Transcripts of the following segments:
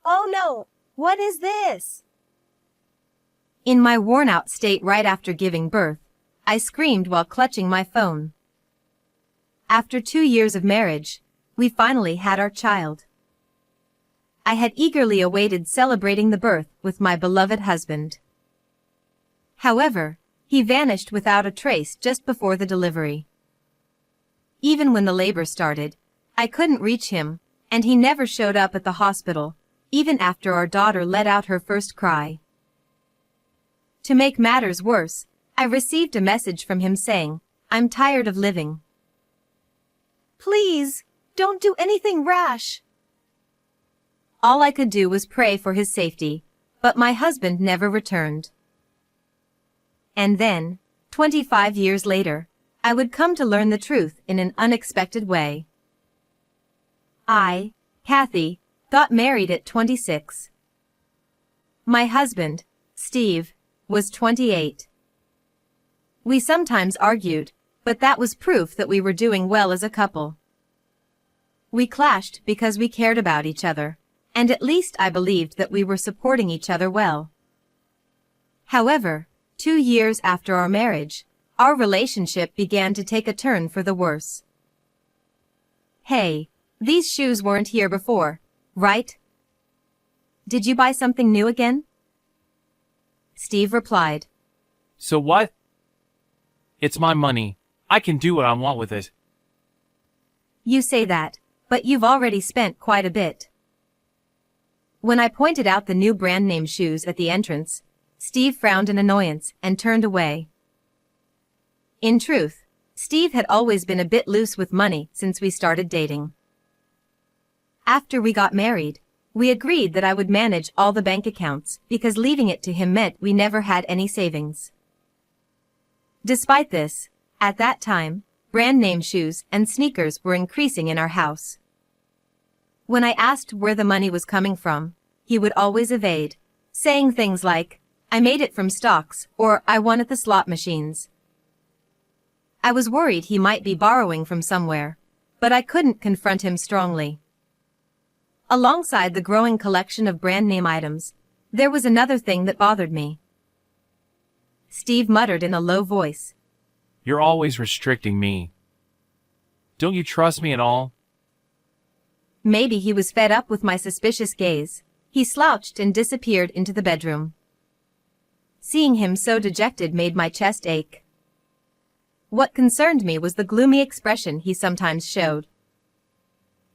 Oh no! What is this? In my worn-out state right after giving birth, I screamed while clutching my phone. After 2 years of marriage, we finally had our child. I had eagerly awaited celebrating the birth with my beloved husband. However, he vanished without a trace just before the delivery. Even when the labor started, I couldn't reach him, and he never showed up at the hospital, even after our daughter let out her first cry. To make matters worse, I received a message from him saying, "I'm tired of living. Please, don't do anything rash." All I could do was pray for his safety, but my husband never returned. And then, 25 years later, I would come to learn the truth in an unexpected way. I, Kathy, got married at 26. My husband, Steve, was 28. We sometimes argued, but that was proof that we were doing well as a couple. We clashed because we cared about each other, and at least I believed that we were supporting each other well. However, 2 years after our marriage, our relationship began to take a turn for the worse. "Hey, these shoes weren't here before, right? Did you buy something new again?" Steve replied. So what? It's my money. I can do what I want with it. "You say that, but you've already spent quite a bit." When I pointed out the new brand name shoes at the entrance, Steve frowned in annoyance and turned away. In truth, Steve had always been a bit loose with money since we started dating. After we got married, we agreed that I would manage all the bank accounts because leaving it to him meant we never had any savings. Despite this, at that time, brand name shoes and sneakers were increasing in our house. When I asked where the money was coming from, he would always evade, saying things like, "I made it from stocks," or "I won at the slot machines." I was worried he might be borrowing from somewhere, but I couldn't confront him strongly. Alongside the growing collection of brand name items, there was another thing that bothered me. Steve muttered in a low voice. You're always restricting me. Don't you trust me at all? Maybe he was fed up with my suspicious gaze. He slouched and disappeared into the bedroom. Seeing him so dejected made my chest ache. What concerned me was the gloomy expression he sometimes showed.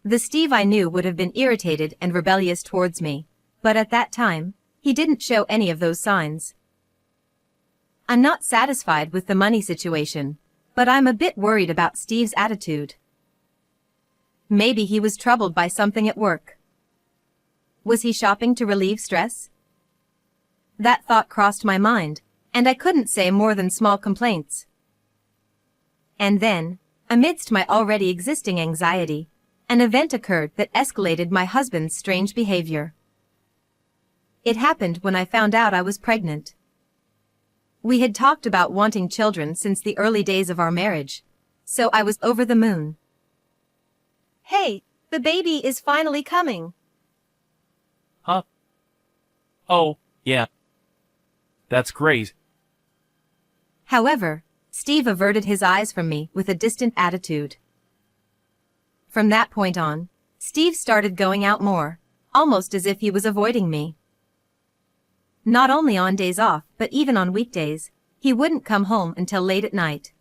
The Steve I knew would have been irritated and rebellious towards me, but at that time, he didn't show any of those signs. I'm not satisfied with the money situation, but I'm a bit worried about Steve's attitude. Maybe he was troubled by something at work. Was he shopping to relieve stress? That thought crossed my mind, and I couldn't say more than small complaints. And then, amidst my already existing anxiety, an event occurred that escalated my husband's strange behavior. It happened when I found out I was pregnant. We had talked about wanting children since the early days of our marriage, so I was over the moon. "Hey, the baby is finally coming." Huh? Oh, yeah. That's great. However, Steve averted his eyes from me with a distant attitude. From that point on, Steve started going out more, almost as if he was avoiding me. Not only on days off, but even on weekdays, he wouldn't come home until late at night.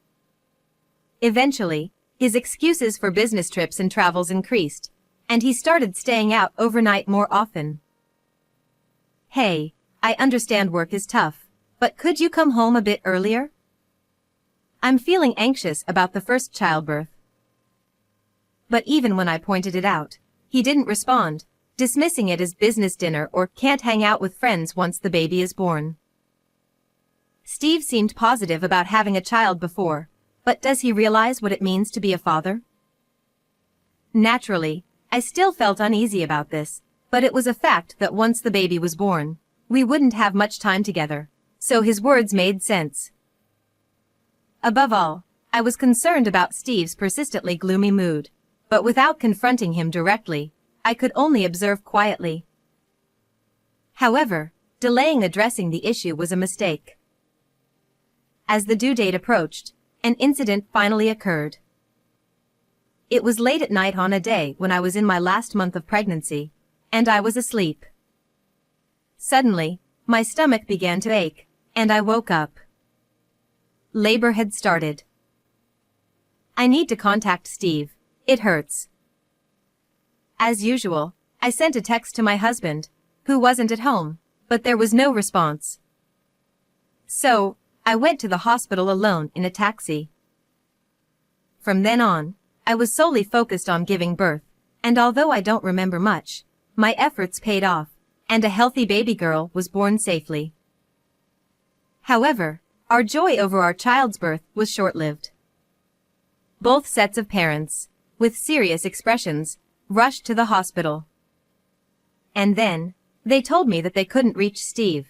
Eventually, his excuses for business trips and travels increased, and he started staying out overnight more often. "Hey, I understand work is tough, but could you come home a bit earlier? I'm feeling anxious about the first childbirth." But even when I pointed it out, he didn't respond, dismissing it as business dinner or can't hang out with friends once the baby is born. Steve seemed positive about having a child before, but does he realize what it means to be a father? Naturally, I still felt uneasy about this, but it was a fact that once the baby was born, we wouldn't have much time together, so his words made sense. Above all, I was concerned about Steve's persistently gloomy mood, but without confronting him directly, I could only observe quietly. However, delaying addressing the issue was a mistake. As the due date approached, an incident finally occurred. It was late at night on a day when I was in my last month of pregnancy, and I was asleep. Suddenly, my stomach began to ache, and I woke up. Labor had started. I need to contact Steve. It hurts. As usual, I sent a text to my husband, who wasn't at home, but there was no response. So, I went to the hospital alone in a taxi. From then on, I was solely focused on giving birth, and although I don't remember much, my efforts paid off, and a healthy baby girl was born safely. However, our joy over our child's birth was short-lived. Both sets of parents, with serious expressions, rushed to the hospital. And then, they told me that they couldn't reach Steve.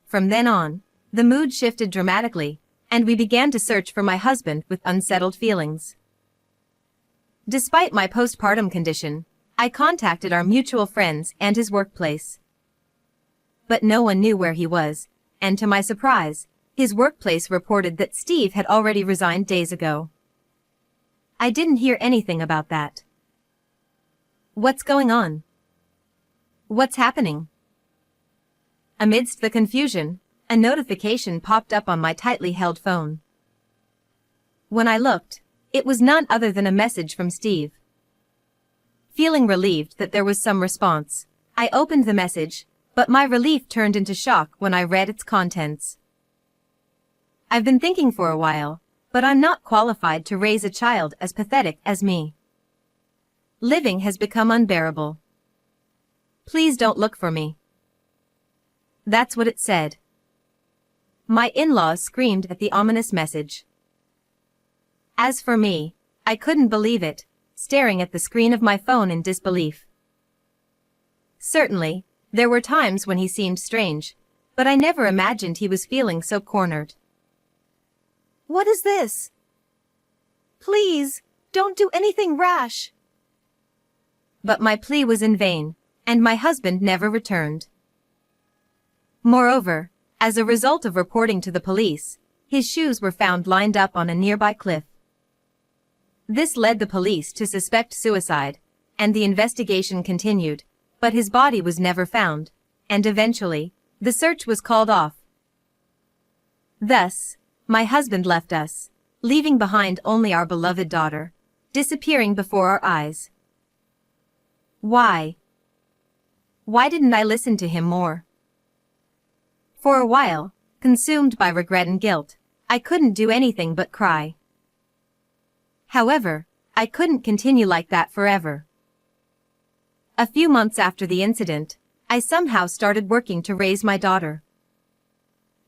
From then on, the mood shifted dramatically, and we began to search for my husband with unsettled feelings. Despite my postpartum condition, I contacted our mutual friends and his workplace. But no one knew where he was, and to my surprise, his workplace reported that Steve had already resigned days ago. I didn't hear anything about that. What's going on? What's happening? Amidst the confusion, a notification popped up on my tightly held phone. When I looked, it was none other than a message from Steve. Feeling relieved that there was some response, I opened the message, but my relief turned into shock when I read its contents. I've been thinking for a while, but I'm not qualified to raise a child as pathetic as me. Living has become unbearable. Please don't look for me. That's what it said. My in-laws screamed at the ominous message. As for me, I couldn't believe it, staring at the screen of my phone in disbelief. Certainly, there were times when he seemed strange, but I never imagined he was feeling so cornered. What is this? Please, don't do anything rash. But my plea was in vain, and my husband never returned. Moreover, as a result of reporting to the police, his shoes were found lined up on a nearby cliff. This led the police to suspect suicide, and the investigation continued, but his body was never found, and eventually, the search was called off. Thus, my husband left us, leaving behind only our beloved daughter, disappearing before our eyes. Why? Why didn't I listen to him more? For a while, consumed by regret and guilt, I couldn't do anything but cry. However, I couldn't continue like that forever. A few months after the incident, I somehow started working to raise my daughter.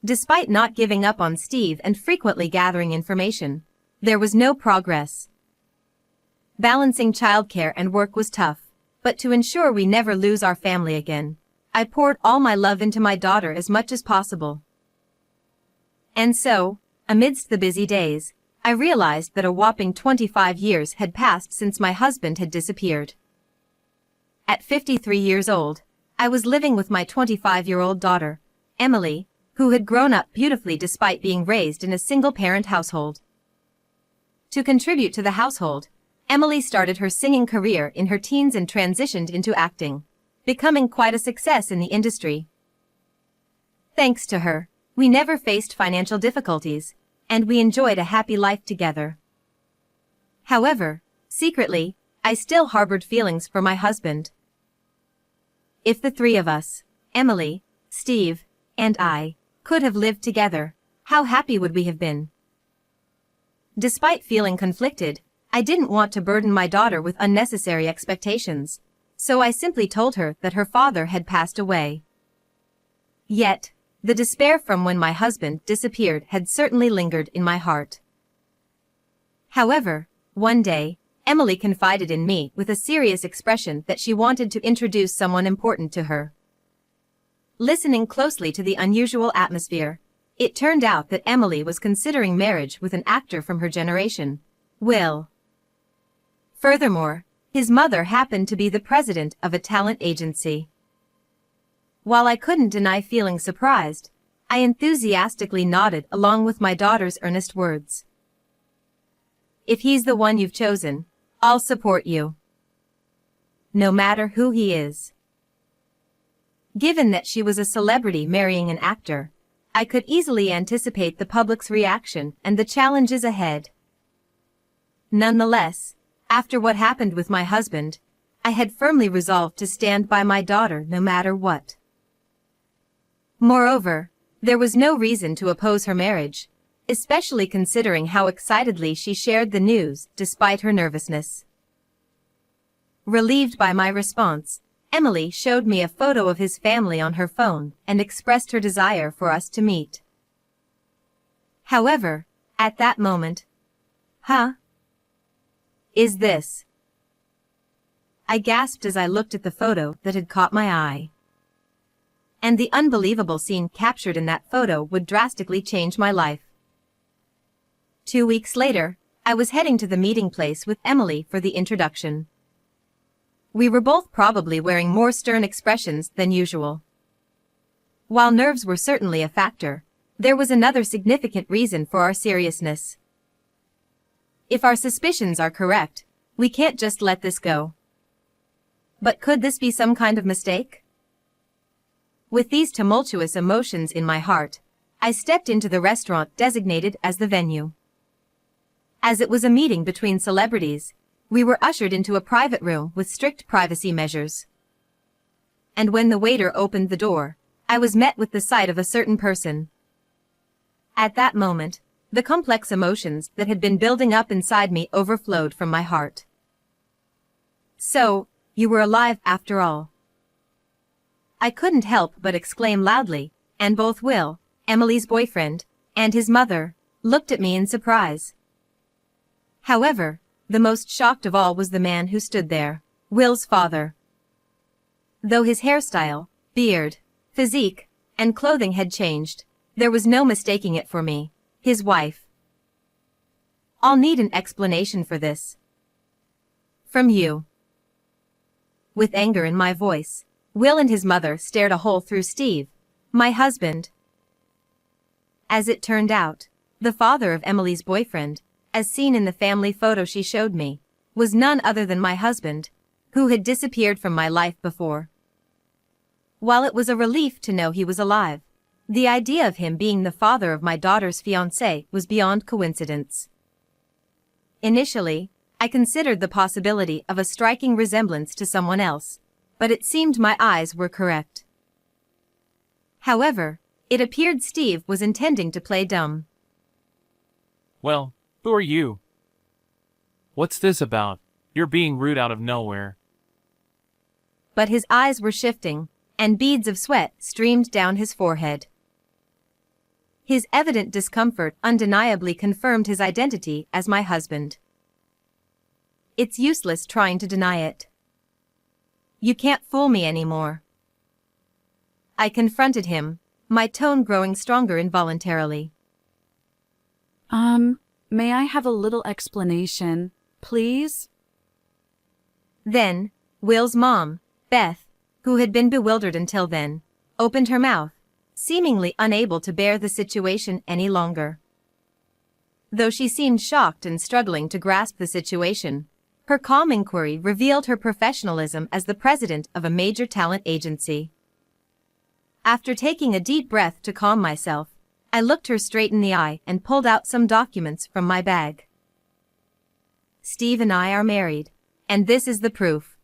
Despite not giving up on Steve and frequently gathering information, there was no progress. Balancing childcare and work was tough, but to ensure we never lose our family again, I poured all my love into my daughter as much as possible. And so, amidst the busy days, I realized that a whopping 25 years had passed since my husband had disappeared. At 53 years old, I was living with my 25-year-old daughter, Emily, who had grown up beautifully despite being raised in a single-parent household. To contribute to the household, Emily started her singing career in her teens and transitioned into acting, becoming quite a success in the industry. Thanks to her, we never faced financial difficulties, and we enjoyed a happy life together. However, secretly, I still harbored feelings for my husband. If the three of us, Emily, Steve, and I, could have lived together, how happy would we have been? Despite feeling conflicted, I didn't want to burden my daughter with unnecessary expectations, so I simply told her that her father had passed away. Yet, the despair from when my husband disappeared had certainly lingered in my heart. However, one day, Emily confided in me with a serious expression that she wanted to introduce someone important to her. Listening closely to the unusual atmosphere, it turned out that Emily was considering marriage with an actor from her generation, Will. Furthermore, his mother happened to be the president of a talent agency. While I couldn't deny feeling surprised, I enthusiastically nodded along with my daughter's earnest words. If he's the one you've chosen, I'll support you. No matter who he is. Given that she was a celebrity marrying an actor, I could easily anticipate the public's reaction and the challenges ahead. Nonetheless, after what happened with my husband, I had firmly resolved to stand by my daughter no matter what. Moreover, there was no reason to oppose her marriage, especially considering how excitedly she shared the news despite her nervousness. Relieved by my response, Emily showed me a photo of his family on her phone and expressed her desire for us to meet. However, at that moment, Is this? I gasped as I looked at the photo that had caught my eye. And the unbelievable scene captured in that photo would drastically change my life. 2 weeks later, I was heading to the meeting place with Emily for the introduction. We were both probably wearing more stern expressions than usual. While nerves were certainly a factor, there was another significant reason for our seriousness. If our suspicions are correct, we can't just let this go. But could this be some kind of mistake? With these tumultuous emotions in my heart, I stepped into the restaurant designated as the venue. As it was a meeting between celebrities, we were ushered into a private room with strict privacy measures. And when the waiter opened the door, I was met with the sight of a certain person. At that moment, the complex emotions that had been building up inside me overflowed from my heart. So, you were alive after all. I couldn't help but exclaim loudly, and both Will, Emily's boyfriend, and his mother, looked at me in surprise. However, the most shocked of all was the man who stood there, Will's father. Though his hairstyle, beard, physique, and clothing had changed, there was no mistaking it for me, his wife. I'll need an explanation for this. From you. With anger in my voice, Will and his mother stared a hole through Steve, my husband. As it turned out, the father of Emily's boyfriend, as seen in the family photo she showed me, was none other than my husband, who had disappeared from my life before. While it was a relief to know he was alive, the idea of him being the father of my daughter's fiancé was beyond coincidence. Initially, I considered the possibility of a striking resemblance to someone else, but it seemed my eyes were correct. However, it appeared Steve was intending to play dumb. Well, who are you? What's this about? You're being rude out of nowhere. But his eyes were shifting, and beads of sweat streamed down his forehead. His evident discomfort undeniably confirmed his identity as my husband. It's useless trying to deny it. You can't fool me anymore. I confronted him, my tone growing stronger involuntarily. May I have a little explanation, please? Then, Will's mom, Beth, who had been bewildered until then, opened her mouth, seemingly unable to bear the situation any longer. Though she seemed shocked and struggling to grasp the situation, her calm inquiry revealed her professionalism as the president of a major talent agency. After taking a deep breath to calm myself, I looked her straight in the eye and pulled out some documents from my bag. Steve and I are married, and this is the proof.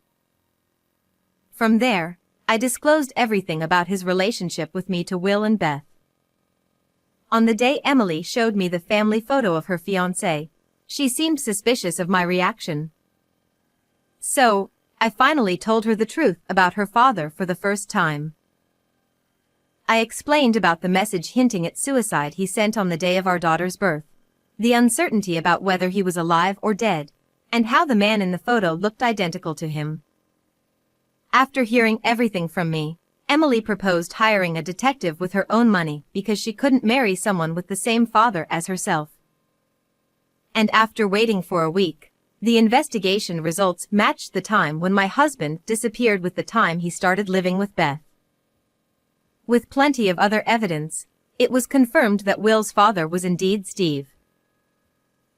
From there, I disclosed everything about his relationship with me to Will and Beth. On the day Emily showed me the family photo of her fiancé, she seemed suspicious of my reaction. So, I finally told her the truth about her father for the first time. I explained about the message hinting at suicide he sent on the day of our daughter's birth, the uncertainty about whether he was alive or dead, and how the man in the photo looked identical to him. After hearing everything from me, Emily proposed hiring a detective with her own money because she couldn't marry someone with the same father as herself. And after waiting for a week, the investigation results matched the time when my husband disappeared with the time he started living with Beth. With plenty of other evidence, it was confirmed that Will's father was indeed Steve.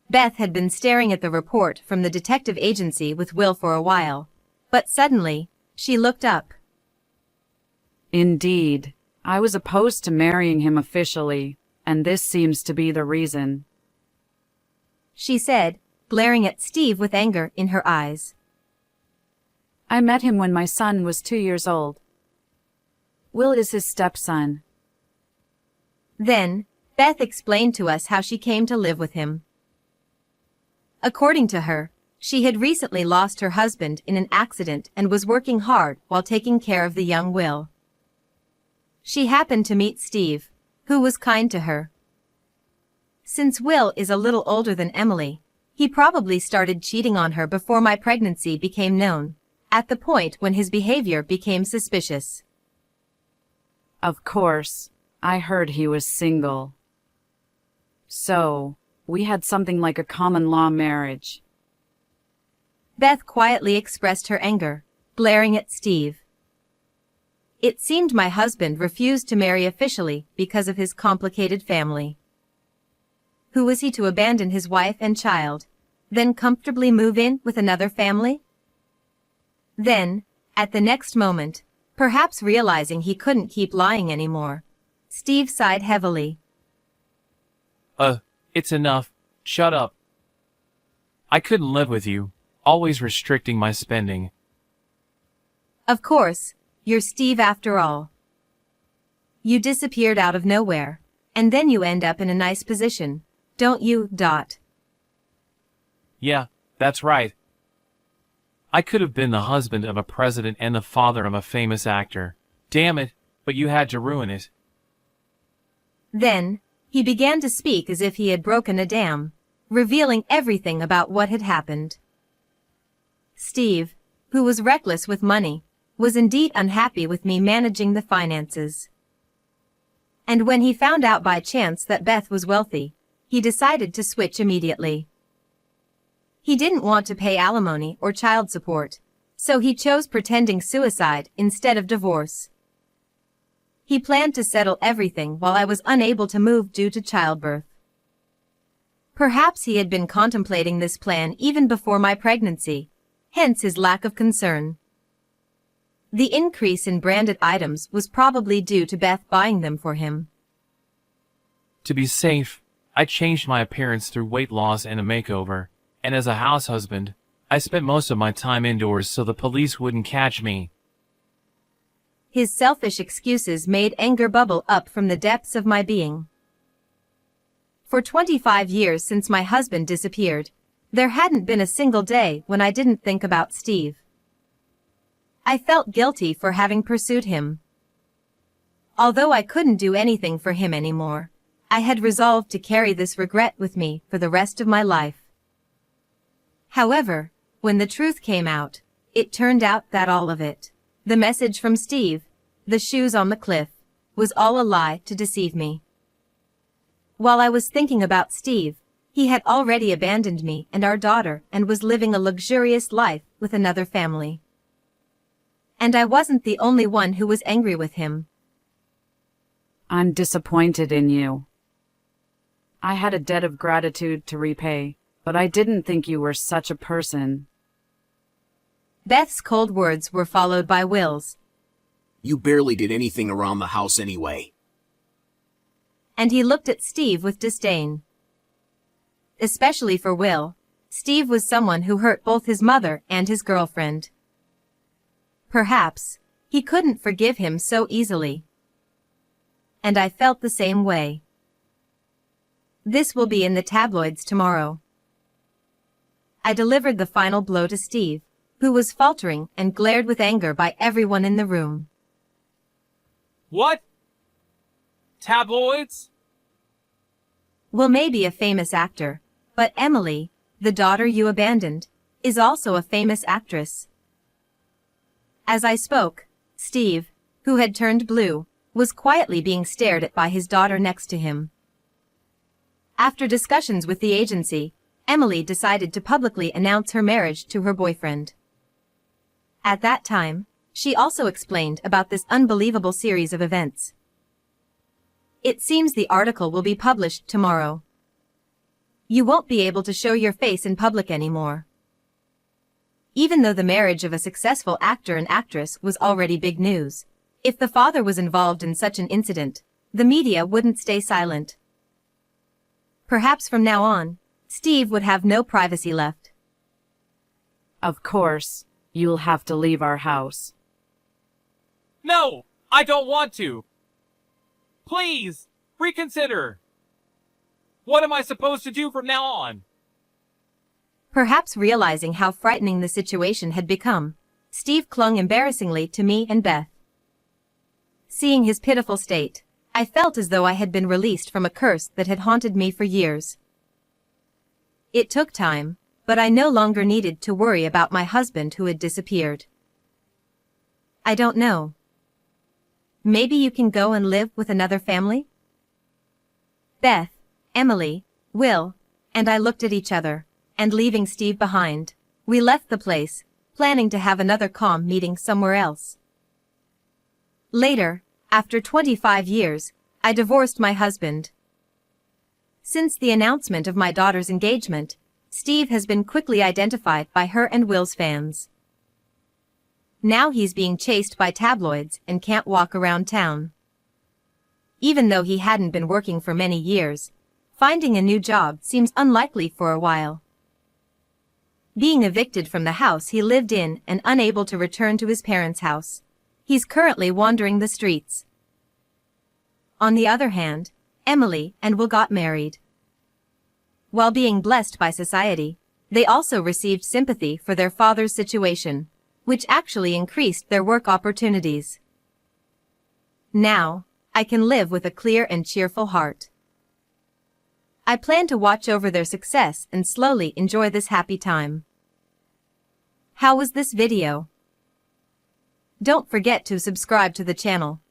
Beth had been staring at the report from the detective agency with Will for a while, but suddenly, she looked up. Indeed. I was opposed to marrying him officially, and this seems to be the reason. She said, glaring at Steve with anger in her eyes. I met him when my son was 2 years old. Will is his stepson. Then, Beth explained to us how she came to live with him. According to her, she had recently lost her husband in an accident and was working hard while taking care of the young Will. She happened to meet Steve, who was kind to her. Since Will is a little older than Emily, he probably started cheating on her before my pregnancy became known, at the point when his behavior became suspicious. Of course, I heard he was single. So, we had something like a common law marriage. Beth quietly expressed her anger, glaring at Steve. It seemed my husband refused to marry officially because of his complicated family. Who was he to abandon his wife and child, then comfortably move in with another family? Then, at the next moment, perhaps realizing he couldn't keep lying anymore, Steve sighed heavily. It's enough. Shut up. I couldn't live with you, always restricting my spending. Of course, you're Steve after all. You disappeared out of nowhere, and then you end up in a nice position, don't you, Dot? Yeah, that's right. I could have been the husband of a president and the father of a famous actor. Damn it, but you had to ruin it. Then, he began to speak as if he had broken a dam, revealing everything about what had happened. Steve, who was reckless with money, was indeed unhappy with me managing the finances. And when he found out by chance that Beth was wealthy, he decided to switch immediately. He didn't want to pay alimony or child support, so he chose pretending suicide instead of divorce. He planned to settle everything while I was unable to move due to childbirth. Perhaps he had been contemplating this plan even before my pregnancy, hence his lack of concern. The increase in branded items was probably due to Beth buying them for him. To be safe, I changed my appearance through weight loss and a makeover, and as a house husband, I spent most of my time indoors so the police wouldn't catch me. His selfish excuses made anger bubble up from the depths of my being. For 25 years since my husband disappeared, there hadn't been a single day when I didn't think about Steve. I felt guilty for having pursued him. Although I couldn't do anything for him anymore, I had resolved to carry this regret with me for the rest of my life. However, when the truth came out, it turned out that all of it, the message from Steve, the shoes on the cliff, was all a lie to deceive me. While I was thinking about Steve, he had already abandoned me and our daughter and was living a luxurious life with another family. And I wasn't the only one who was angry with him. I'm disappointed in you. I had a debt of gratitude to repay, but I didn't think you were such a person. Beth's cold words were followed by Will's. You barely did anything around the house anyway. And he looked at Steve with disdain. Especially for Will, Steve was someone who hurt both his mother and his girlfriend. Perhaps, he couldn't forgive him so easily. And I felt the same way. This will be in the tabloids tomorrow. I delivered the final blow to Steve, who was faltering and glared with anger by everyone in the room. What? Tabloids? Will may be a famous actor, but Emily, the daughter you abandoned, is also a famous actress. As I spoke, Steve, who had turned blue, was quietly being stared at by his daughter next to him. After discussions with the agency, Emily decided to publicly announce her marriage to her boyfriend. At that time, she also explained about this unbelievable series of events, It seems the article will be published tomorrow. You won't be able to show your face in public anymore. Even though the marriage of a successful actor and actress was already big news, if the father was involved in such an incident, the media wouldn't stay silent. Perhaps from now on, Steve would have no privacy left. Of course, you'll have to leave our house. No, I don't want to. Please, reconsider. What am I supposed to do from now on? Perhaps realizing how frightening the situation had become, Steve clung embarrassingly to me and Beth. Seeing his pitiful state, I felt as though I had been released from a curse that had haunted me for years. It took time, but I no longer needed to worry about my husband who had disappeared. I don't know. Maybe you can go and live with another family? Beth, Emily, Will, and I looked at each other, and leaving Steve behind, we left the place, planning to have another calm meeting somewhere else. Later, after 25 years, I divorced my husband. Since the announcement of my daughter's engagement, Steve has been quickly identified by her and Will's fans. Now he's being chased by tabloids and can't walk around town. Even though he hadn't been working for many years, finding a new job seems unlikely for a while. Being evicted from the house he lived in and unable to return to his parents' house, he's currently wandering the streets. On the other hand, Emily and Will got married. While being blessed by society, they also received sympathy for their father's situation, which actually increased their work opportunities. Now, I can live with a clear and cheerful heart. I plan to watch over their success and slowly enjoy this happy time. How was this video? Don't forget to subscribe to the channel.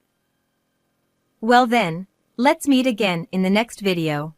Well then, let's meet again in the next video.